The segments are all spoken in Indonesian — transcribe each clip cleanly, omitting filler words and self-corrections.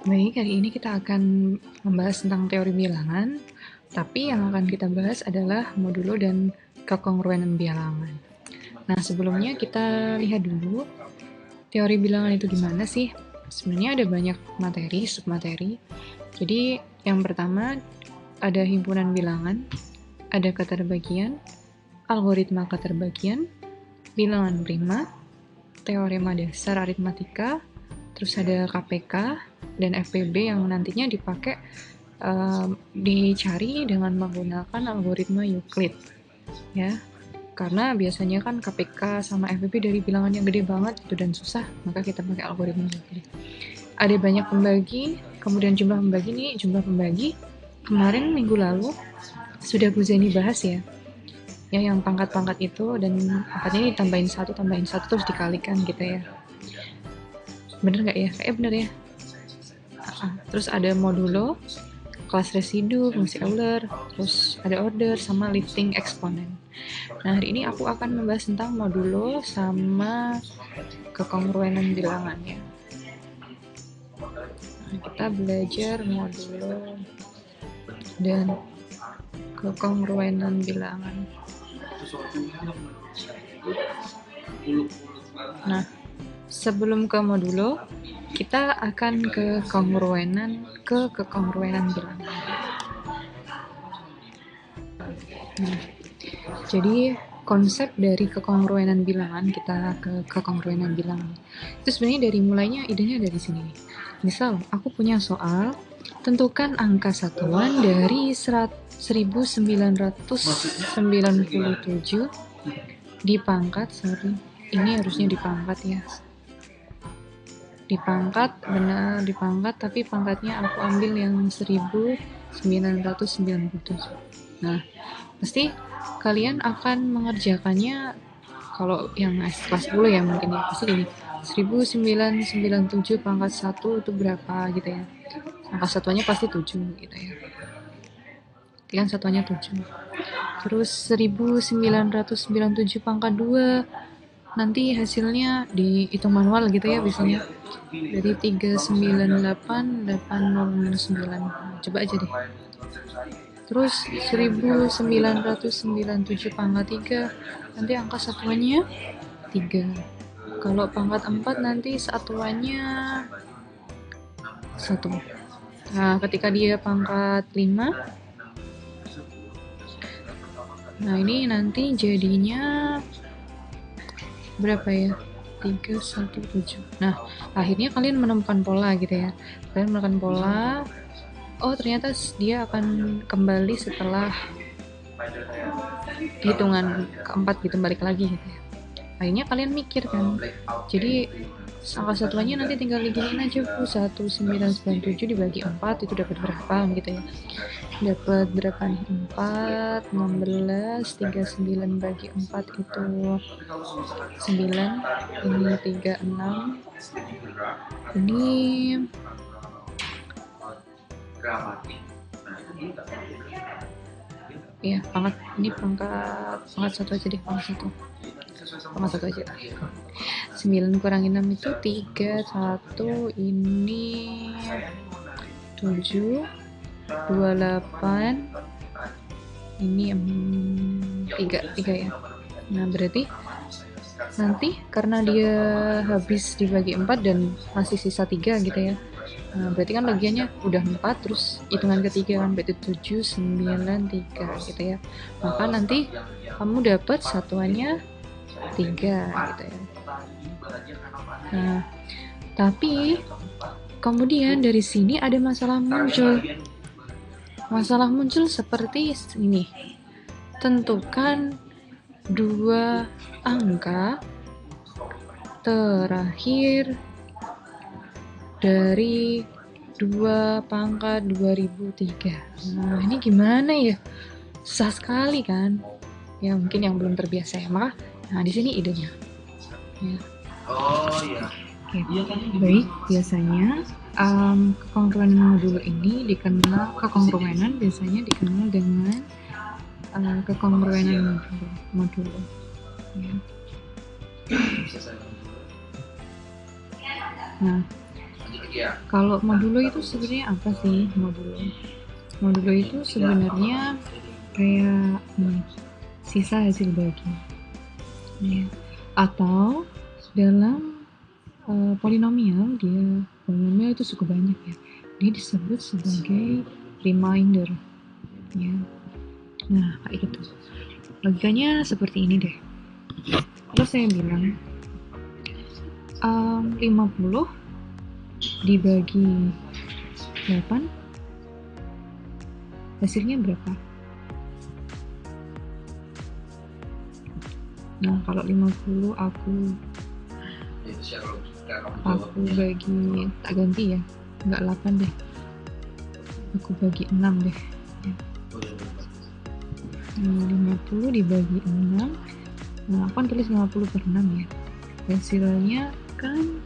Baik, hari ini kita akan membahas tentang teori bilangan, tapi yang akan kita bahas adalah modulo dan kekongruenan bilangan. Nah, sebelumnya kita lihat dulu teori bilangan itu gimana sih? Sebenarnya ada banyak materi, submateri. Jadi, yang pertama ada himpunan bilangan, ada keterbagian, algoritma keterbagian, bilangan prima, teorema dasar aritmatika, terus ada KPK dan FPB yang nantinya dipakai dicari dengan menggunakan algoritma Euclid ya, karena biasanya kan KPK sama FPB dari bilangan yang gede banget itu dan susah, maka kita pakai algoritma Euclid. Ada banyak pembagi, kemudian jumlah pembagi kemarin minggu lalu sudah Bu Zeni bahas ya yang pangkat-pangkat itu, dan pangkatnya ditambahin satu terus dikalikan gitu ya. Bener nggak ya? Kayak bener ya. Terus ada modulo, kelas residu, fungsi Euler, terus ada order sama lifting eksponen. Nah, hari ini aku akan membahas tentang modulo sama kekongruenan bilangan ya. Nah, kita belajar modulo dan kekongruenan bilangan. Nah, sebelum ke modulo, kita akan ke kekongruenan bilangan. Nah, jadi konsep dari kekongruenan bilangan, kita ke kekongruenan bilangan itu sebenarnya dari mulainya idenya dari sini. Misal aku punya soal, tentukan angka satuan dari 1997 dipangkat, ini harusnya dipangkat ya, dipangkat tapi pangkatnya aku ambil yang 1997. Nah, pasti kalian akan mengerjakannya, kalau yang kelas 10 ya mungkin ya, pasti gini, 1997 pangkat 1 itu berapa gitu ya. Angka satuannya pasti 7 gitu ya. Kalian satuannya 7. Terus 1997 pangkat 2 nanti hasilnya dihitung manual gitu ya biasanya. Dari 398,809. Coba aja deh. Terus 1997 pangkat 3 nanti angka satuannya 3. Kalau pangkat 4 nanti satuannya 1. Nah, ketika dia pangkat 5, nah ini nanti jadinya berapa ya? 317. Nah, akhirnya kalian menemukan pola gitu ya. Kalian menemukan pola, oh ternyata dia akan kembali setelah hitungan keempat gitu, balik lagi gitu ya. Akhirnya kalian mikir kan, jadi angka satuannya nanti tinggal diginiin aja Bu, 1997 dibagi 4 itu dapat berapa gitu ya. Dapat berapa nih? 4, 16, 39 bagi 4 itu 9, ini 36, ini iya pangkat, ini pangkat 1 aja deh, pangkat 1 aja. 9 kurangin 6 itu 3, 1 ini 7, 28, ini 3 ya. Nah, berarti nanti karena dia habis dibagi 4 dan masih sisa 3 gitu ya. Nah, berarti kan bagiannya udah 4, terus hitungan ketiga kan, berarti 7, 9, 3 gitu ya. Maka nanti kamu dapat satuannya 3 gitu ya. Nah, tapi kemudian dari sini ada masalah muncul. Masalah muncul seperti ini. Tentukan 2 angka terakhir dari 2 pangkat 2003. Nah, ini gimana ya? Susah sekali kan? Ya mungkin yang belum terbiasa ya. Maka, nah di sini idenya. Ya. Oh iya. Oke. Baik, biasanya kekongruenan modulo ini dikenal, kekongruenan biasanya dikenal dengan kekongruenan modulo. Ya. Nah, Kalau modulo itu sebenarnya apa sih modulo? Modulo itu sebenarnya kayak sisa hasil bagi, ya. Atau dalam polinomial itu cukup banyak ya. Dia disebut sebagai remainder, ya. Nah, kayak gitu. Logikanya seperti ini deh. Terus saya bilang 50 dibagi 8 hasilnya berapa? Nah, kalau 50 aku bagi, tak ganti ya, enggak 8 deh, aku bagi 6 deh ya. 50 dibagi 6, nah aku kan tulis 50 per 6 ya, hasilnya kan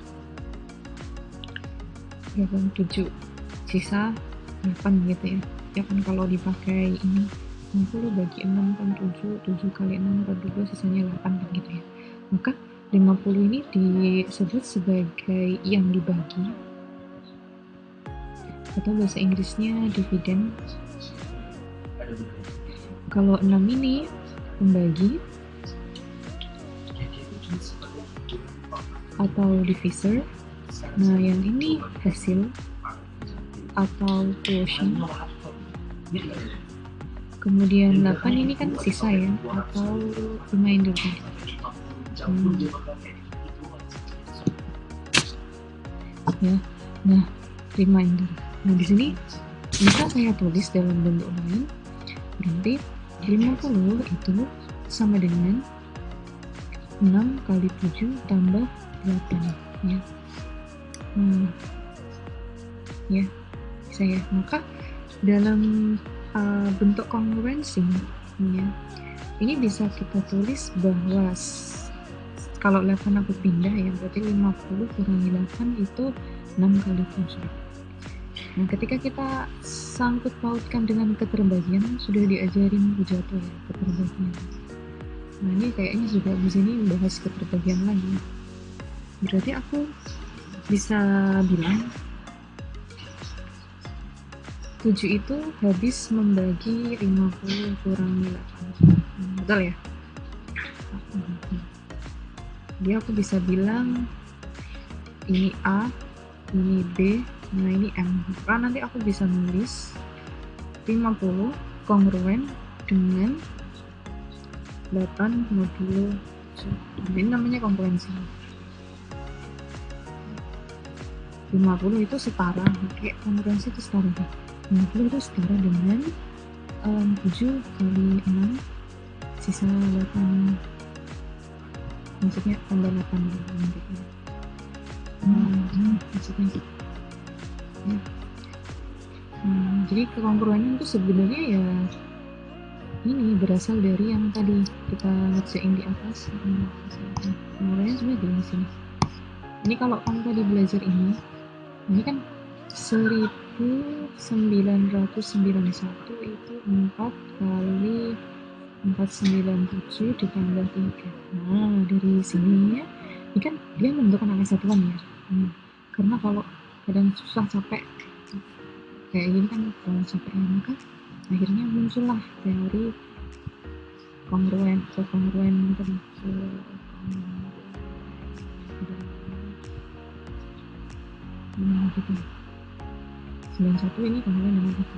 berapa? 7, sisa 8 gitu ya. Ya kan kalau dipakai ini 50 bagi 6 kan 7, 7 kali 6 per 2 sisanya 8 kan gitu ya. Maka 50 ini disebut sebagai yang dibagi, atau bahasa Inggrisnya dividend. Kalau 6 ini pembagi atau divisor. Nah, yang ini hasil atau quotient. Kemudian 8 ini kan sisa ya, atau remainder kan. Ya. Nah, remainder. Nah, di sini bisa saya tulis dalam bentuk lain. Berarti 50 itu sama dengan 6 kali 7 tambah 8 ya. Ya, bisa ya. Maka dalam bentuk kongruensi ya, ini bisa kita tulis bahwa kalau 8 aku pindah ya, berarti 50 kurangi 8 itu 6 kali 7. Nah, ketika kita sangkut pautkan dengan keterbagian, sudah diajarin Pujato ya, keterbagian. Nah, ini kayaknya juga di sini bahas keterbagian lagi. Berarti aku bisa bilang 7 itu habis membagi 50 kurangi 8. Betul ya? Jadi aku bisa bilang ini A, ini B, nah ini M. Karena nanti aku bisa nulis 50 kongruen dengan 8 modulo 7. Ini namanya kongruensi. 50 itu setara, kayak kongruensi itu setara. 50 itu setara dengan 7 kali 6 sisa 8, maksudnya tambah 8 gitu. Maksudnya gitu ya. Jadi kekongruennya itu sebenarnya ya ini berasal dari yang tadi kita ngerjain di atas. Kongruennya sebenarnya di sini. Ini kalau kamu tadi belajar ini kan 1991 itu 4 kali 497 ditambah 3. Nah, dari sini ya, ini kan dia menentukan angka satuan ya. Karena kalau kadang susah capek kayak gini kan, kalau capek maka akhirnya muncullah teori kongruen atau kongruen tadi. Gitu. 91 ini kongruen dengan itu.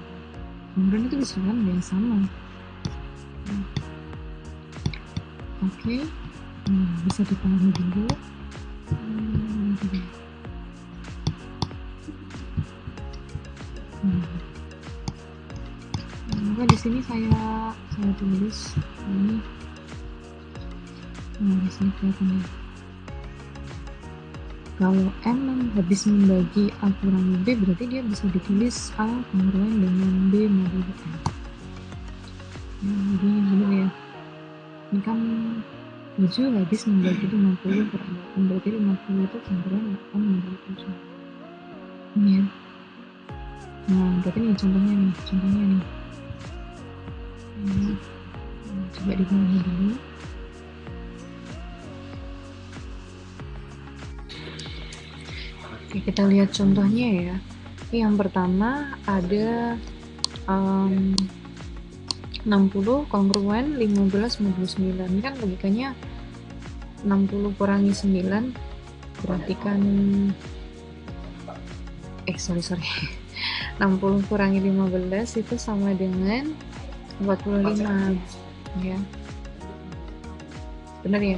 Kongruen itu bisa kan yang sama. Oke. Bisa dipahami dulu. Maka di sini saya tulis ini. Di sini kelihatan ya. Kalau M habis membagi A kurangi B, berarti dia bisa ditulis A kongruen dengan B modulo M. Jadi benar ya. Ini kan 7 habis membagi 50 per 8, berarti 50 itu kongruen 8 modulo 7. Ini ya. Nah, berarti nih contohnya nih. Coba dipahami dulu. Oke, kita lihat contohnya ya. Yang pertama ada 60 kongruen 15 modul 9. Ini kan logikanya 60 kurangi 9 berarti kan sorry 60 kurangi 15 itu sama dengan 45 ya, benar ya,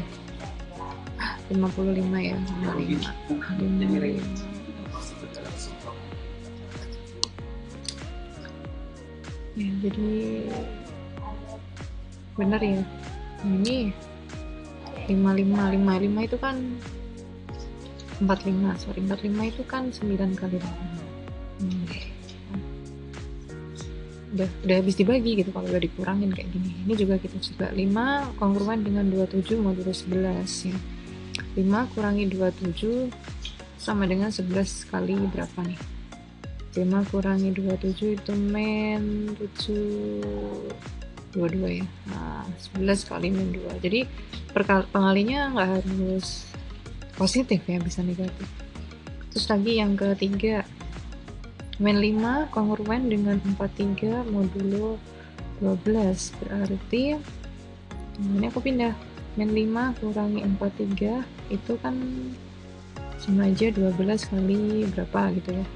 55 ya, 55 ya, jadi benar ya, ini 55 itu kan 45 itu kan 9 kali 8. Udah habis dibagi gitu kalau udah dikurangin kayak gini. Ini juga gitu juga, 5 kongruen dengan 27 modulo 11 ya. 5 kurangi 27 sama dengan 11 kali berapa nih? 5 kurangi 27 itu men 7 22 ya. Nah, 11 kali min 2. Jadi pengalinya nggak harus positif ya, bisa negatif. Terus lagi yang ketiga, min 5 kongruen dengan 43 modulo 12, berarti ini aku pindah, min 5 kurangi 43 itu kan sama aja 12 kali berapa gitu ya.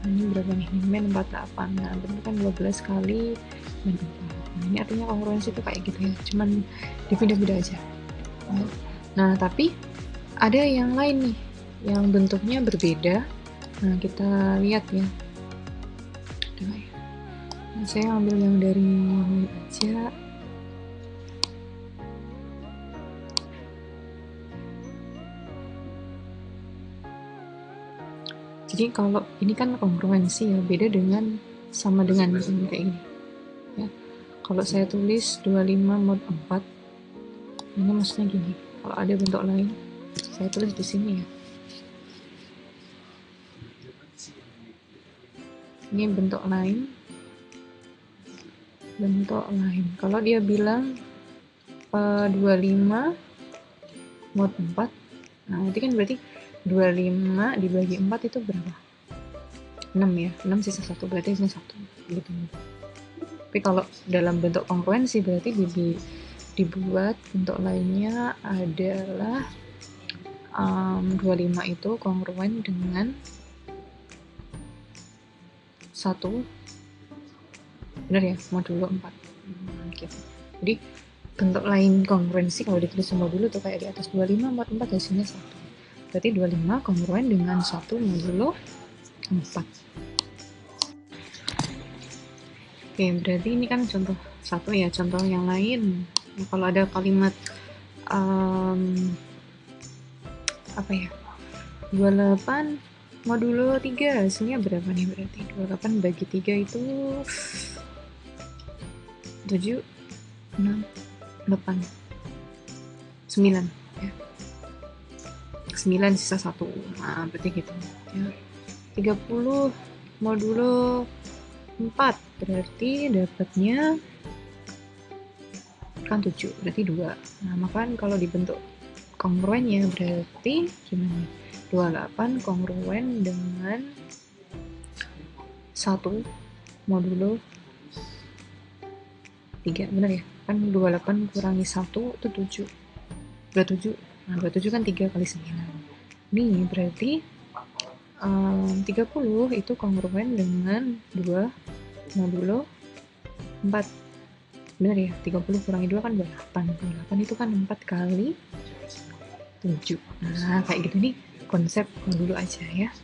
Nah, ini berapa nih, min 48, nah berarti kan 12 kali min 4. Nah, ini artinya kongruensi itu kayak gitu ya, cuman dipindah-pindah aja. Nah tapi ada yang lain nih yang bentuknya berbeda. Nah kita lihat ya. Nah, saya ambil yang dari ini aja. Jadi kalau ini kan kongruensi ya, beda dengan sama dengan kayak gini ya. Kalau saya tulis 25 mod 4, ini maksudnya gini. Kalau ada bentuk lain, saya tulis di sini ya. Ini bentuk lain. Kalau dia bilang 25 mod 4, nah itu kan berarti 25 dibagi 4 itu berapa? 6 ya, 6 sisa 1, berarti ini 1 gitu. Tapi kalau dalam bentuk kongruensi berarti dibuat bentuk lainnya adalah 25 itu kongruen dengan 1, benar ya, modulo 4 gitu. Jadi bentuk lain kongruensi kalau ditulis modulo tuh kayak di atas, 25 mod 4 hasilnya 1, berarti 25 kongruen dengan 1 modulo 4. Oke, berarti ini kan contoh 1 ya. Contoh yang lain, kalau ada kalimat apa ya, 28 modulo 3 hasilnya berapa nih? Berarti 28 bagi 3 itu 7, 6, 8, 9 ya. 9 sisa 1. Nah, berarti gitu ya. 30 modulo 4 berarti dapatnya kan 7, berarti 2. Nah, maka kalau dibentuk kongruennya berarti gimana? 28 kongruen dengan 1 modulo 3, benar ya? Kan 28 kurangi 1 itu 7. 27. Nah, 27 kan 3 kali 9. Ini berarti 30 itu kongruen dengan 2 modulo 4. Benar ya? 30 kurangi 2 kan 28. 28 itu kan 4 kali 7. Nah, kayak gitu nih konsep modulo aja ya.